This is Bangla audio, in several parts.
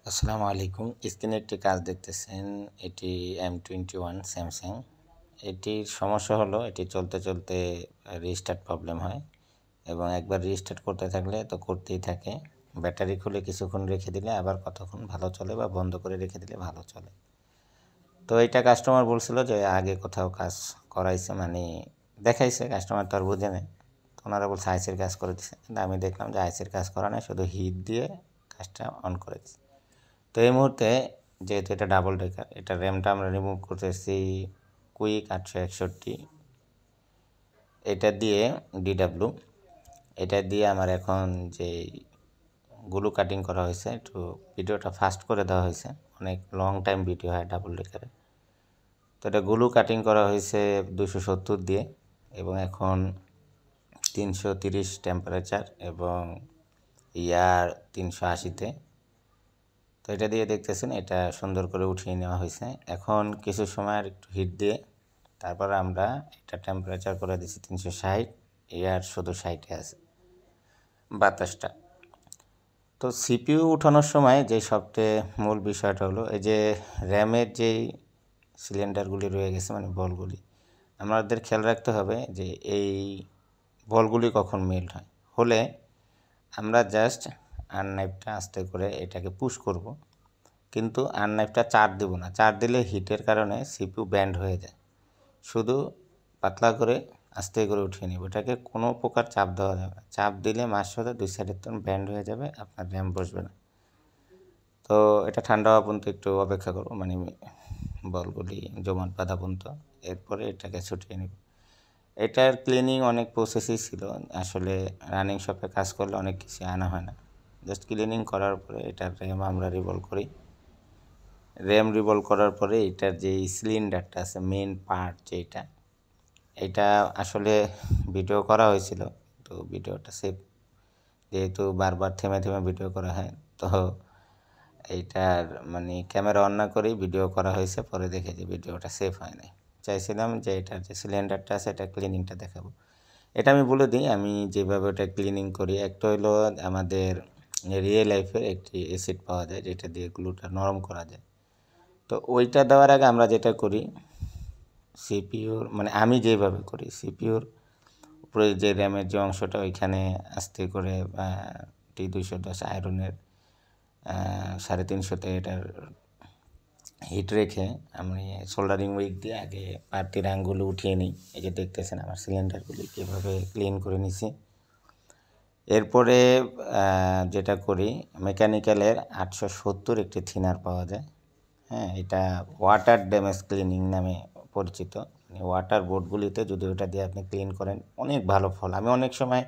আসসালামু আলাইকুম। স্ক্রিনে একটি কাজ দেখতেছেন, এটি M21 স্যামসাং। এটির সমস্যা হলো এটি চলতে চলতে রিস্টার্ট প্রবলেম হয় এবং একবার রিস্টার্ট করতে থাকলে তো করতেই থাকে। ব্যাটারি খুলে কিছুক্ষণ রেখে দিলে আবার কতক্ষণ ভালো চলে বা বন্ধ করে রেখে দিলে ভালো চলে। তো এটা কাস্টমার বলছিল যে আগে কোথাও কাজ করাইছে, মানে দেখাইছে, কাস্টমার তো আর বুঝে নেই। তো ওনারা বলছে আইসির কাজ করে দিচ্ছে, কিন্তু আমি দেখলাম যে আইসির কাজ করা নাই, শুধু হিট দিয়ে কাজটা অন করে দিচ্ছে। তো এই মুহূর্তে যেহেতু এটা ডাবল ডেকার, এটা র্যামটা আমরা রিমুভ করতেছি কুইক 861, এটা দিয়ে DW, এটা দিয়ে আমার এখন যে গুলো কাটিং করা হয়েছে, একটু ভিডিওটা ফাস্ট করে দেওয়া হয়েছে, অনেক লং টাইম ভিডিও হয় ডাবল ডেকারে। তো এটা গুলো কাটিং করা হয়েছে 270 দিয়ে এবং এখন 330 টেম্পারেচার এবং ইয়ার 380-তে। তো এটা দিয়ে দেখতেছেন এটা সুন্দর করে উঠিয়ে নেওয়া হয়েছে। এখন কিছু সময় আর একটু হিট দিয়ে তারপর আমরা এটা টেম্পারেচার করে দিচ্ছি 360, এয়ার শুধু 60-এ আছে বাতাসটা। তো সিপিইউ উঠানোর সময় যে সবচেয়ে মূল বিষয়টা হলো এই যে র্যামের যেই সিলিন্ডারগুলি রয়ে গেছে, মানে বলগুলি, আমাদের খেয়াল রাখতে হবে যে এই বলগুলি কখন মেল্ট হয়। হলে আমরা জাস্ট আননাইফটা আস্তে করে এটাকে পুশ করব, কিন্তু আননাইফটা চাপ দেব না। চাপ দিলে হিটের কারণে সিপিইউ ব্যান্ড হয়ে যায়। শুধু পাতলা করে আস্তে করে উঠিয়ে নিব, এটাকে কোনো প্রকার চাপ দেওয়া যাবে না। চাপ দিলে মাস সাথে দুই সাইডের তখন ব্যান্ড হয়ে যাবে, আপনার র্যাম বসবে না। তো এটা ঠান্ডা হওয়া পর্যন্ত একটু অপেক্ষা করব, মানে বলগুলি জমাট বাঁধা পর্যন্ত। এরপরে এটাকে ছুটিয়ে নিব। এটার ক্লিনিং অনেক প্রসেসই ছিল, আসলে রানিং শপে কাজ করলে অনেক কিছু আনা হয় না। জাস্ট ক্লিনিং করার পরে এটার র্যাম আমরা রিভলভ করি। র্যাম রিভলভ করার পরে এটার যে সিলিন্ডারটা আছে, মেন পার্ট যেটা, এটা আসলে ভিডিও করা হয়েছিল, তো ভিডিওটা সেভ, যেহেতু বারবার থেমে থেমে ভিডিও করা হয়, তো এইটার মানে ক্যামেরা অন না করেই ভিডিও করা হয়েছে। পরে দেখে যে ভিডিওটা সেভ হয় নাই। চাইছিলাম যে এটার যে সিলিন্ডারটা আছে এটা ক্লিনিংটা দেখাবো। এটা আমি বলে দিই আমি যেভাবে ওটা ক্লিনিং করি। একটা হলো আমাদের রিয়েল লাইফের একটি অ্যাসিড পাওয়া যায় যেটা দিয়ে গ্লুটা নরম করা যায়। তো ওইটা দেওয়ার আগে আমরা যেটা করি, সিপিইউর, মানে আমি যেভাবে করি, সিপিইউর উপরে যে র্যামের যে অংশটা, ওইখানে আস্তে করে T210 আয়রনের 350-তে এটার হিট রেখে আমি সোল্ডারিং উইক দিয়ে আগে পার্টির আঙ্গুল উঠিয়ে নিই। এই যে দেখতেছেন আমার সিলিন্ডারগুলি কীভাবে ক্লিন করে নিছি। এরপরে যেটা করি, মেকানিক্যালের 870 একটি থিনার পাওয়া যায়। হ্যাঁ, এটা ওয়াটার ড্যামেজ ক্লিনিং নামে পরিচিত। মানে ওয়াটার বোর্ডগুলিতে যদি ওটা দিয়ে আপনি ক্লিন করেন অনেক ভালো ফল। আমি অনেক সময়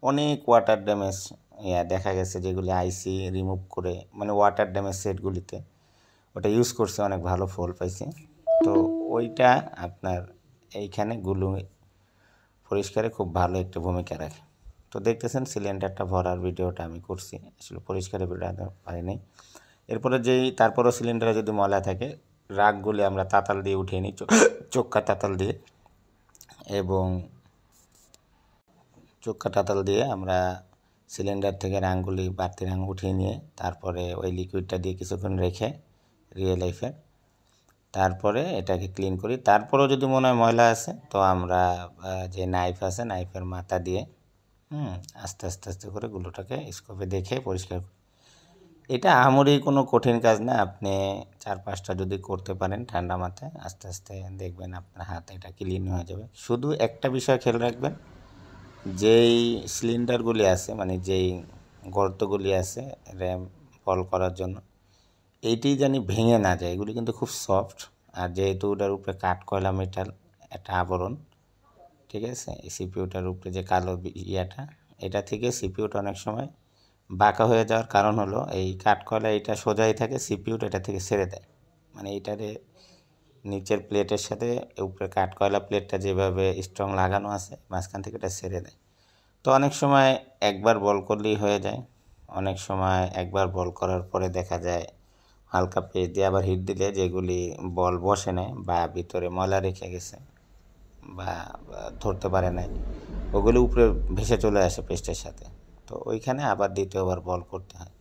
অনেক ওয়াটার ড্যামেজ দেখা গেছে যেগুলি আইসি রিমুভ করে, মানে ওয়াটার ড্যামেজ সেটগুলিতে ওটা ইউজ করছে, অনেক ভালো ফল পাইছি। তো ওইটা আপনার এইখানে গুলো পরিষ্কারে খুব ভালো একটা ভূমিকা রাখে। তো দেখতেছেন সিলিন্ডারটা ভরার ভিডিওটা আমি করছি, আসলে পরিষ্কারে বেরোতে পারিনি। এরপরে তারপরও সিলিন্ডারে যদি ময়লা থাকে, রাগগুলি আমরা তাতাল দিয়ে উঠিয়ে নিই, চোক্কা তাতাল দিয়ে, এবং চোক্কা তাতাল দিয়ে আমরা সিলিন্ডার থেকে রাঙগুলি, বাড়তি রাঙ উঠিয়ে নিয়ে তারপরে ওই লিকুইডটা দিয়ে কিছুক্ষণ রেখে রিয়েল লাইফের, তারপরে এটাকে ক্লিন করি। তারপরেও যদি মনে হয় ময়লা আছে, তো আমরা যে নাইফ আছে, নাইফের মাথা দিয়ে আস্তে আস্তে আস্তে করে গুলোটাকে স্কোপে দেখে পরিষ্কার করি। এটা আহামরি কোনো কঠিন কাজ না, আপনি 4-5টা যদি করতে পারেন ঠান্ডা মাথায়, আস্তে আস্তে দেখবেন আপনার হাতে এটা ক্লিন হয়ে যাবে। শুধু একটা বিষয় খেয়াল রাখবেন, যেই সিলিন্ডারগুলি আছে, মানে যেই গর্তগুলি আছে র্যাম ফল করার জন্য, এইটি জানি ভেঙে না যায়। এগুলি কিন্তু খুব সফট, আর যেহেতু ওটার উপরে কাঠ কয়লা মেটাল একটা আবরণ, ঠিক আছে, এই সিপিইউটার উপরে যে কালো ইয়াটা, এটা থেকে সিপিইউটা অনেক সময় বাঁকা হয়ে যাওয়ার কারণ হলো এই কাঠকয়লা, এটা সোজাই থাকে, সিপিইউটা এটা থেকে ছেড়ে দেয়, মানে এইটারে নিচের প্লেটের সাথে উপরে কাঠকয়লা প্লেটটা যেভাবে স্ট্রং লাগানো আছে, মাঝখান থেকে এটা ছেড়ে দেয়। তো অনেক সময় একবার বল করলেই হয়ে যায়, অনেক সময় একবার বল করার পরে দেখা যায় হালকা পেস্ট দিয়ে আবার হিট দিলে যেগুলি বল বসে নেয় বা ভিতরে ময়লা রেখে গেছে বা ধরতে পারে নাই, ওগুলি উপরে ভেসে চলে আসে পেস্টের সাথে। তো ওইখানে আবার দ্বিতীয়বার বল করতে হয়।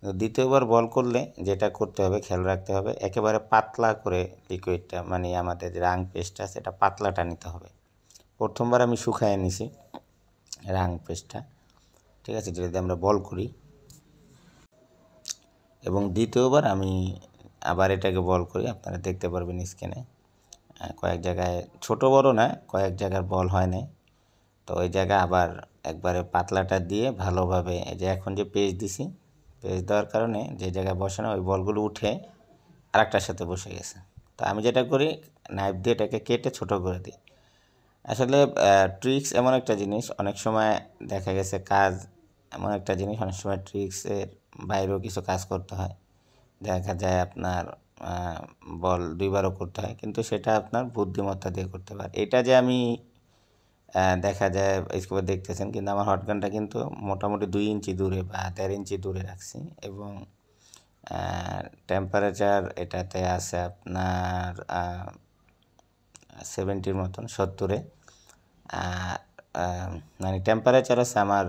দ্বিতীয়বার বল করলে যেটা করতে হবে, খেয়াল রাখতে হবে, একেবারে পাতলা করে লিকুইডটা, মানে আমাদের যে রাং পেস্টটা সেটা পাতলাটা নিতে হবে। প্রথমবার আমি শুকায় নিছি রাং পেস্টটা, ঠিক আছে, যদি আমরা বল করি, এবং দ্বিতীয়বার আমি আবার এটাকে বল করি। আপনারা দেখতে পারবেন স্ক্রিনে কয়েক জায়গায় ছোট বড় না, কয়েক জায়গার বল হয় না, তো ওই জায়গায় আবার একবারে পাতলাটা দিয়ে ভালোভাবে, এই যে এখন যে পেস্ট দিছি, পেস্ট দেওয়ার কারণে যে জায়গায় বসে না ওই বলগুলো উঠে আরেকটার সাথে বসে গেছে। তো আমি যেটা করি, নাইফ দিয়ে এটাকে কেটে ছোট করে দিই। আসলে ট্রিক্স এমন একটা জিনিস, অনেক সময় দেখা গেছে কাজ এমন একটা জিনিস, অনেক সময় ট্রিক্সের বাইরেও কিছু কাজ করতে হয়। দেখা যায় আপনার বল দুইবারও করতে হয়, কিন্তু সেটা আপনার বুদ্ধিমত্তা দিয়ে করতে পারে। এটা যে আমি দেখা যায় স্কোপে দেখতেছেন, কিন্তু আমার হটগানটা কিন্তু মোটামুটি 2 ইঞ্চি দূরে বা 1.5 ইঞ্চি দূরে রাখছি, এবং টেম্পারেচার এটাতে আছে আপনার 70-র মতন, 70-এ, মানে টেম্পারেচার আছে আমার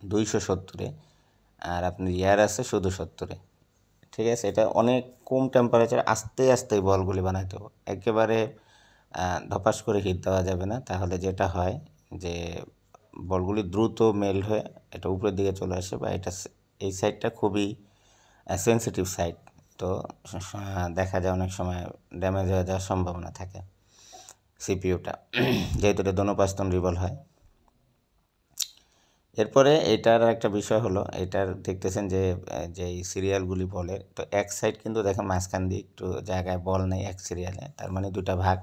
270-এ, আর আপনার ইয়ার আছে শুধু 70-এ, ঠিক আছে। এটা অনেক কম টেম্পারেচার, আস্তে আস্তে বলগুলি বানাইতে হবে, একেবারে ধপাস করে হিট দেওয়া যাবে না, তাহলে যেটা হয় যে বলগুলি দ্রুত মেল্ট হয়ে এটা উপরের দিকে চলে আসে, বা এটা এই সাইডটা খুবই সেন্সিটিভ সাইড, তো দেখা যায় অনেক সময় ড্যামেজ হয়ে যাওয়ার সম্ভাবনা থাকে সিপিইউটা, যেহেতু এটা দোনোপাস্তন রিভলভ হয়। এরপরে এটার একটা বিষয় হলো, এটার দেখতেছেন যে যেই সিরিয়ালগুলি বলের, তো এক সাইড কিন্তু দেখেন মাঝখান দিয়ে একটু জায়গায় বল নেই এক সিরিয়ালে, তার মানে দুটা ভাগ।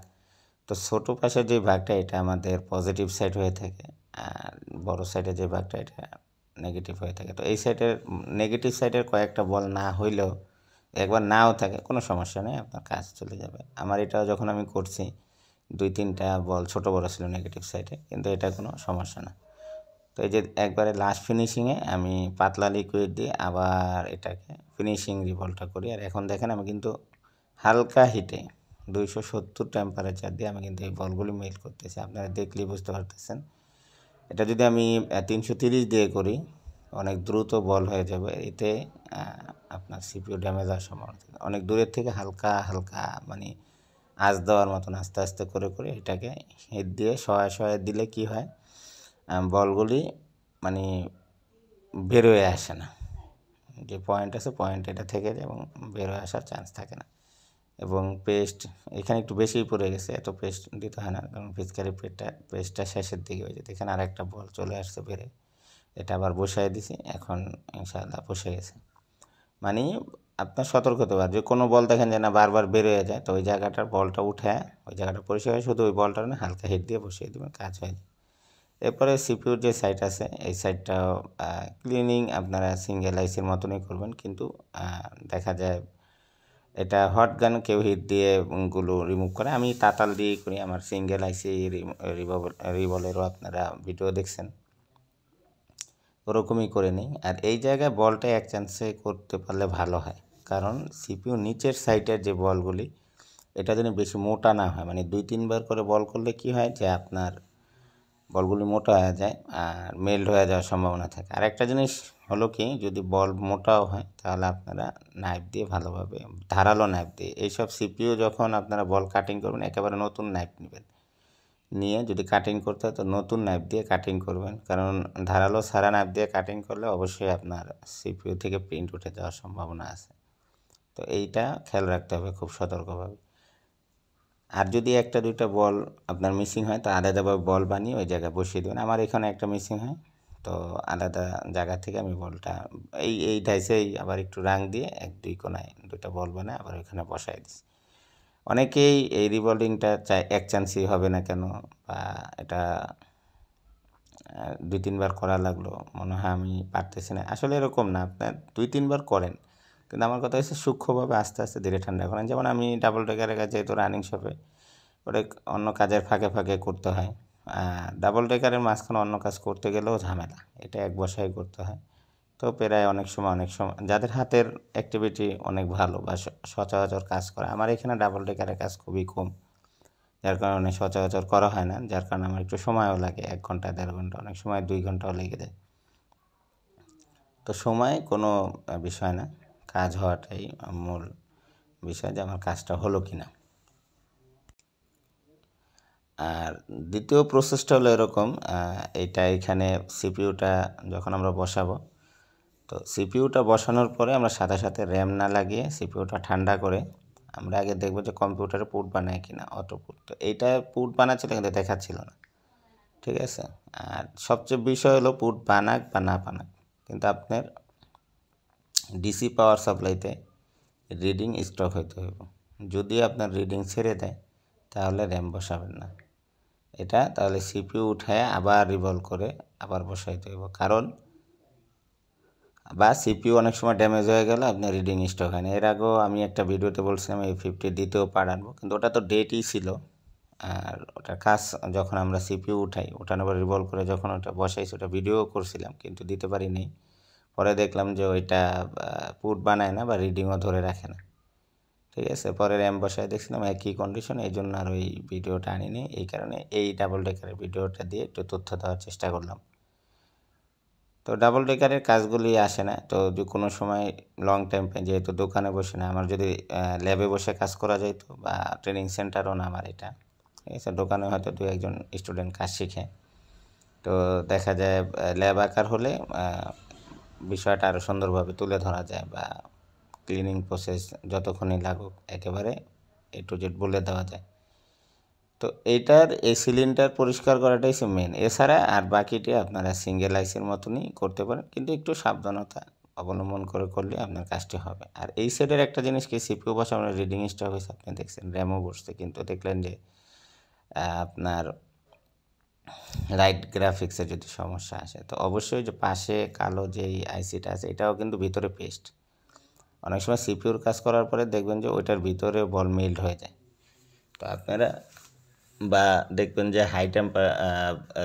তো ছোটো পাশের যে ভাগটা এটা আমাদের পজিটিভ সাইড হয়ে থাকে, আর বড় সাইডের যে ভাগটা এটা নেগেটিভ হয়ে থাকে। তো এই সাইডের নেগেটিভ সাইডের কয়েকটা বল না হইলেও, একবার নাও থাকে, কোনো সমস্যা নেই, আপনার কাজ চলে যাবে। আমার এটা যখন আমি করছি 2-3টা বল ছোটো বড় ছিল নেগেটিভ সাইডে, কিন্তু এটা কোনো সমস্যা না। তো এই যে একবারে লাস্ট ফিনিশিংয়ে আমি পাতলা লিকুইড দিয়ে আবার এটাকে ফিনিশিং রিভলভটা করি। আর এখন দেখেন আমি কিন্তু হালকা হিটে 270 টেম্পারেচার দিয়ে আমি কিন্তু এই বলগুলি মেল্ট করতেছি, আপনারা দেখলেই বুঝতে পারতেছেন। এটা যদি আমি 330 দিয়ে করি, অনেক দ্রুত বল হয়ে যাবে, এতে আপনার সিপিইউ ড্যামেজ হওয়ার সম্ভাবনা থাকে। অনেক দূরের থেকে হালকা হালকা, মানে আঁচ দেওয়ার মতন আস্তে আস্তে করে করে এটাকে হিট দিয়ে সহায় সহায় দিলে কি হয়, বলগুলি মানে বের হয়ে আসে না, যে পয়েন্ট আছে পয়েন্ট এটা থেকে যায় এবং বের হয়ে আসার চান্স থাকে না। এবং পেস্ট এখানে একটু বেশিই পড়ে গেছে, এত পেস্ট দিতে হয় না, কারণ পিচকারি পেস্টটা শেষের দিকে হয়ে যেতে। এখানে আরেকটা বল চলে আসছে বেড়ে, এটা আবার বসাই দিছি, এখন ইনশাআল্লাহ বসে গেছে। মানে আপনার সতর্ক হতে পারে, যে কোনো বল দেখেন যে না বারবার বের হয়ে যায়, তো ওই জায়গাটার বলটা উঠে ওই জায়গাটা পরিষ্কার হয়, শুধু ওই বলটা না হালকা হিট দিয়ে বসিয়ে দেবেন, কাজ হয়ে যায়। এরপরে সিপিইউর যে সাইড আছে এই সাইডটাও ক্লিনিং আপনারা সিঙ্গেল আইসির মতনই করবেন, কিন্তু দেখা যায় এটা হট গান কেউ হিট দিয়ে গুলো রিমুভ করে, আমি তাতাল দিয়ে করি। আমার সিঙ্গেল আইসি রিভলেরও আপনারা ভিডিও দেখছেন, ওরকমই করে নিই। আর এই জায়গায় বলটা এক চান্সে করতে পারলে ভালো হয়, কারণ সিপিইউ নিচের সাইডের যে বলগুলি এটা যেন বেশি মোটা না হয়, মানে 2-3 বার করে বল করলে কি হয় যে আপনার বলগুলি মোটা হয়ে যায় আর মেল্ট হয়ে যাওয়ার সম্ভাবনা থাকে। আর একটা জিনিস হলো কি, যদি বল মোটাও হয় তাহলে আপনারা নাইফ দিয়ে ভালোভাবে, ধারালো নাইফ দিয়ে, এইসব সিপিইউ যখন আপনারা বল কাটিং করবেন একেবারে নতুন নাইফ নেবেন, নিয়ে যদি কাটিং করতে হয় তো নতুন নাইফ দিয়ে কাটিং করবেন, কারণ ধারালো সারা নাইফ দিয়ে কাটিং করলে অবশ্যই আপনার সিপিইউ থেকে প্রিন্ট উঠে যাওয়ার সম্ভাবনা আছে। তো এইটা খেয়াল রাখতে হবে খুব সতর্কভাবে। আর যদি একটা দুইটা বল আপনার মিসিং হয়, তো আলাদাভাবে বল বানিয়ে ওই জায়গায় বসিয়ে দেবেন। আমার এখানে একটা মিসিং হয়, তো আলাদা জায়গা থেকে আমি বলটা এই ধাইসেই আবার একটু রাং দিয়ে 1-2 কোণায় দুইটা বল বানায় আবার ওইখানে বসাই দিচ্ছি। অনেকেই এই রিভলভিংটা চায় এক চান্সই হবে না কেন, বা এটা 2-3 বার করা লাগলো, মনে হয় আমি পারতেছি না। আসলে এরকম না, আপনার 2-3 বার করেন, কিন্তু আমার কথা হচ্ছে সূক্ষ্মভাবে আস্তে আস্তে ধীরে ঠান্ডা করেন। যেমন আমি ডাবল ডেকারের কাছে, যেহেতু রানিং শপে, ওটা অন্য কাজের ফাঁকে ফাঁকে করতে হয়। ডাবল ডেকারের মাঝখানে অন্য কাজ করতে গেলেও ঝামেলা, এটা এক বসায় করতে হয়। তো প্রায় অনেক সময় যাদের হাতের অ্যাক্টিভিটি অনেক ভালো বা সচরাচর কাজ করে, আমার এখানে ডাবল ডেকারের কাজ খুবই কম, যার কারণে সচরাচর করা হয় না, যার কারণে আমার একটু সময়ও লাগে, 1 ঘন্টা 1.5 ঘন্টা, অনেক সময় 2 ঘন্টাও লেগে যায়। তো তো সময় কোনো বিষয় না, কাজ হওয়াটাই মূল বিষয়, যে আমার কাজটা হলো কি না। আর দ্বিতীয় প্রসেসটা হলো এরকম, এইটা এখানে সিপিইউটা যখন আমরা বসাবো, তো সিপিইউটা বসানোর পরে আমরা সাথে সাথে র্যাম না লাগিয়ে সিপিইউটা ঠান্ডা করে আমরা আগে দেখবো যে কম্পিউটারে পুট বানায় কিনা, অটো পুট। তো এইটা পুট বানাচ্ছিল কিন্তু দেখাচ্ছিল না, ঠিক আছে। আর সবচেয়ে বিষয় হলো পুট বানাক বা না বানাক, কিন্তু আপনার ডিসি পাওয়ার সাপ্লাইতে রিডিং স্টক হইতে হইব। যদি আপনার রিডিং ছেড়ে দেয় তাহলে র্যাম বসাবেন না, এটা তাহলে সিপিইউ উঠায় আবার রিভলভ করে আবার বসাইতে হইব। কারণ বা সিপিইউ অনেক সময় ড্যামেজ হয়ে গেলে আপনার রিডিং স্টক হয় না। এর আগেও আমি একটা ভিডিওতে বলছিলাম এই 50 দ্বিতীয় পার্ট আনবো, কিন্তু ওটা তো ডেটই ছিল। আর ওটার কাজ যখন আমরা সিপিইউ উঠাই, ওঠানোর পর রিভলভ করে যখন ওটা বসাইছি, ওটা ভিডিও করছিলাম কিন্তু দিতে পারিনি। পরে দেখলাম যে ওইটা পুট বানায় না বা রিডিংও ধরে রাখে না, ঠিক আছে। পরে র্যাম বসায় দেখছিলাম একই কন্ডিশন, এই জন্য আর ওই ভিডিওটা আনিনি। এই কারণে এই ডাবল ডেকারের ভিডিওটা দিয়ে একটু তথ্য দেওয়ার চেষ্টা করলাম। তো ডাবল ডেকারের কাজগুলি আসে না, তো যে কোনো সময় লং টাইম, যেহেতু দোকানে বসে না, আমার যদি ল্যাবে বসে কাজ করা যাইতো বা ট্রেনিং সেন্টারও না আমার এটা, ঠিক আছে। দোকানে হয়তো দু একজন স্টুডেন্ট কাজ শিখে, তো দেখা যায় ল্যাব আকার হলে বিষয়টা আরও সুন্দরভাবে তুলে ধরা যায় বা ক্লিনিং প্রসেস যতক্ষণই লাগুক একেবারে A to Z বলে দেওয়া যায়। তো এইটার এই সিলিন্ডার পরিষ্কার করাটাই মেন, এছাড়া আর বাকিটি আপনারা সিঙ্গেল আইসির মতনই করতে পারেন, কিন্তু একটু সাবধানতা অবলম্বন করে করলে আপনার কাজটি হবে। আর এই সাইডের একটা জিনিস কি, সিপিইউ বসে আমরা রিডিং স্টক হয়েছে আপনি দেখছেন, র্যামও বসছে, কিন্তু দেখলেন যে আপনার রাইট গ্রাফিক্সে যদি সমস্যা আসে, তো অবশ্যই যে পাশে কালো যেই আইসিটা আছে এটাও কিন্তু ভিতরে পেস্ট। অনেক সময় সিপিইউর কাজ করার পরে দেখবেন যে ওইটার ভিতরে বল মেল্ট হয়ে যায়। তো আপনারা বা দেখবেন যে হাই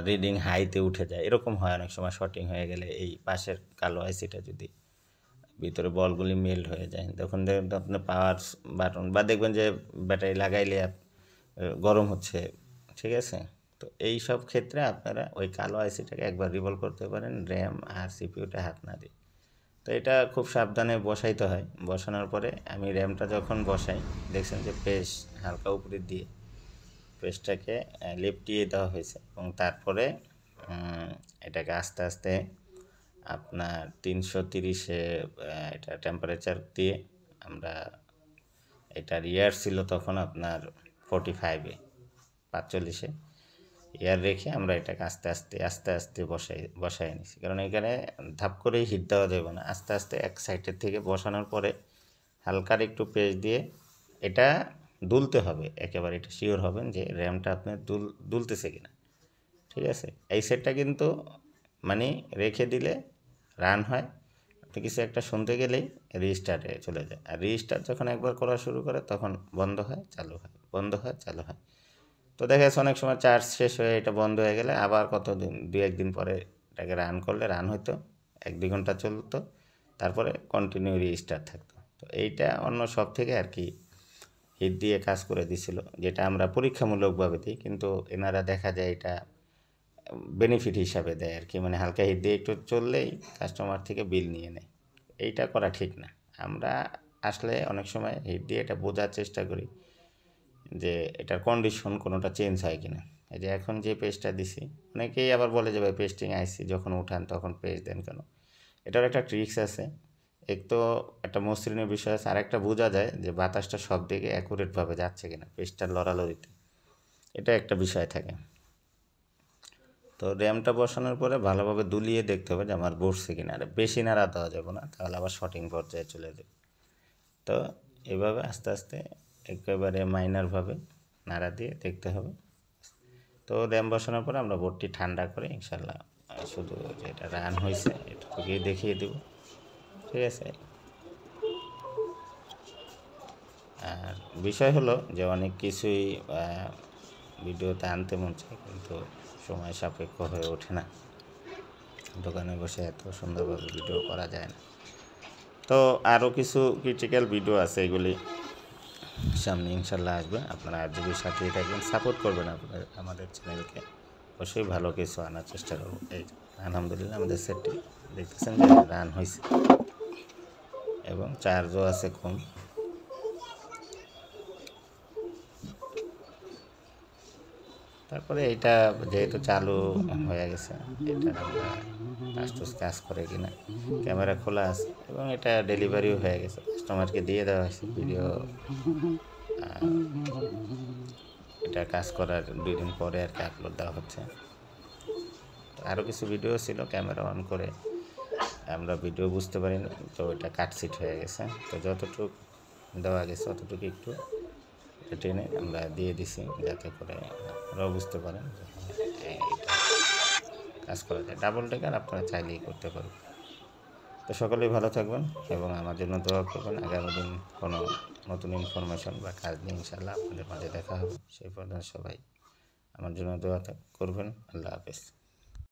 রিডিং হাইতে উঠে যায়, এরকম হয় অনেক সময় শর্টিং হয়ে গেলে। এই পাশের কালো আইসিটা যদি ভিতরে বলগুলি মেল্ট হয়ে যায়, তখন দেখবেন আপনার পাওয়ার বাটন বা দেখবেন যে ব্যাটারি লাগাইলে গরম হচ্ছে, ঠিক আছে। তো এই সব ক্ষেত্রে আপনারা ওই কালো আইসিটাকে একবার রিভলভ করতে পারেন র্যাম আর সিপিইউটা হাত না দিয়ে। তো এটা খুব সাবধানে বসাইতে হয়। বসানোর পরে আমি র্যামটা যখন বসাই, দেখছেন যে পেজ হালকা উপরে দিয়ে পেজটাকে লেপটিয়ে দেওয়া হয়েছে, এবং তারপরে এটাকে আস্তে আস্তে আপনার 330-এ এটা টেম্পারেচার দিয়ে আমরা, এটার ইয়ার ছিল তখন আপনার 45-এ 45-এ ইয়ার রেখে আমরা এটাকে আস্তে আস্তে আস্তে আস্তে বসাই নিছি। কারণ এখানে ধাপ করেই হিট দেওয়া যাবে না, আস্তে আস্তে এক সাইডের থেকে বসানোর পরে হালকার একটু পেজ দিয়ে এটা দুলতে হবে, একেবারে এটা শিওর হবেন যে র্যামটা আপনার দুলতেছে কিনা, ঠিক আছে। এই সেটটা কিন্তু মানে রেখে দিলে রান হয়, আপনি কিছু একটা শুনতে গেলেই রিস্টার্টে চলে যায়। আর রিস্টার্ট যখন একবার করা শুরু করে তখন বন্ধ হয় চালু হয়, বন্ধ হয় চালু হয়। তো দেখা যাচ্ছে অনেক সময় চার্জ শেষ হয়ে এটা বন্ধ হয়ে গেলে আবার কতদিন, 2-1 দিন পরে এটাকে রান করলে রান হইতো, 1-2 ঘন্টা চলতো, তারপরে কন্টিনিউ রিস্টার্ট থাকতো। তো এইটা অন্য সব থেকে আর কি হিট দিয়ে কাজ করে দিছিল, যেটা আমরা পরীক্ষামূলকভাবে দিই, কিন্তু এনারা দেখা যায় এটা বেনিফিট হিসাবে দেয় আর কি, মানে হালকা হিট দিয়ে একটু চললেই কাস্টমার থেকে বিল নিয়ে নেয়। এইটা করা ঠিক না। আমরা আসলে অনেক সময় হিট দিয়ে এটা বোঝার চেষ্টা করি যে এটার কন্ডিশন কোনোটা চেঞ্জ হয় কিনা। এই যে এখন যে পেজটা দিছি, অনেকেই আবার বলে যে ভাই পেস্টিং আইসি যখন উঠান তখন পেজ দেন কেন। এটার একটা ট্রিক্স আছে, এক তো একটা মসৃণের বিষয় আছে, আর একটা বোঝা যায় যে বাতাসটা সব দিকে অ্যাকুরেটভাবে যাচ্ছে কিনা পেজটার লড়ালড়িতে, এটা একটা বিষয় থাকে। তো র্যামটা বসানোর পরে ভালোভাবে দুলিয়ে দেখতে হবে যে আমার বসছে কিনা, আর বেশি নাড়া দেওয়া যাবে না, তাহলে আবার শর্টিং পর্যায়ে চলে যাবে। তো এভাবে আস্তে আস্তে একেবারে মাইনারভাবে নাড়া দিয়ে দেখতে হবে। তো র্যাম বসানোর পরে আমরা বোর্ডটি ঠান্ডা করে ইনশাল্লাহ শুধু যেটা রান হয়েছে এটুকুকে দেখিয়ে দেব, ঠিক আছে। আর বিষয় হলো যে অনেক কিছুই ভিডিওতে আনতে মন চায়, কিন্তু সময় সাপেক্ষ হয়ে ওঠে না, দোকানে বসে এত সুন্দরভাবে ভিডিও করা যায় না। তো আরও কিছু ক্রিটিক্যাল ভিডিও আছে, এগুলি সামনে ইনশাল্লাহ আসবে। আপনারা আরজিবির সাথেই থাকবেন, সাপোর্ট করবেন আপনার আমাদের চ্যানেলকে, অবশ্যই ভালো কিছু আনার চেষ্টা করবো। এই আলহামদুলিল্লাহ আমাদের সেটটি দেখতেছেন যে রান হয়েছে এবং চার্জও আছে কম। তারপরে এটা যেহেতু চালু হয়ে গেছে, এটা আমরা টাচ কাজ করে কিনা, ক্যামেরা খোলা আছে এবং এটা ডেলিভারিও হয়ে গেছে, কাস্টমারকে দিয়ে দেওয়া হয়েছে। ভিডিও এটা কাজ করার 2 দিন পরে আর কি আপলোড দেওয়া হচ্ছে। আরও কিছু ভিডিও ছিল ক্যামেরা অন করে আমরা ভিডিও বুঝতে পারিনি, তো এটা কাটসিট হয়ে গেছে। তো যতটুকু দেওয়া গেছে অতটুকু একটু টেনে আমরা দিয়ে দিছি, যাতে করে আপনারাও বুঝতে পারেন এটা কাজ করা যায়। ডাবল টেকার আপনারা চাইলেই করতে পারবেন। তো সকলেই ভালো থাকবেন এবং আমার জন্য দোয়া করবেন। আগামী দিন কোনো নতুন ইনফরমেশন বা কাজ নিয়ে ইনশাআল্লাহ আপনাদের মাঝে দেখা হবে। সেই পর্যন্ত সবাই আমার জন্য দোয়া করবেন। আল্লাহ হাফেজ।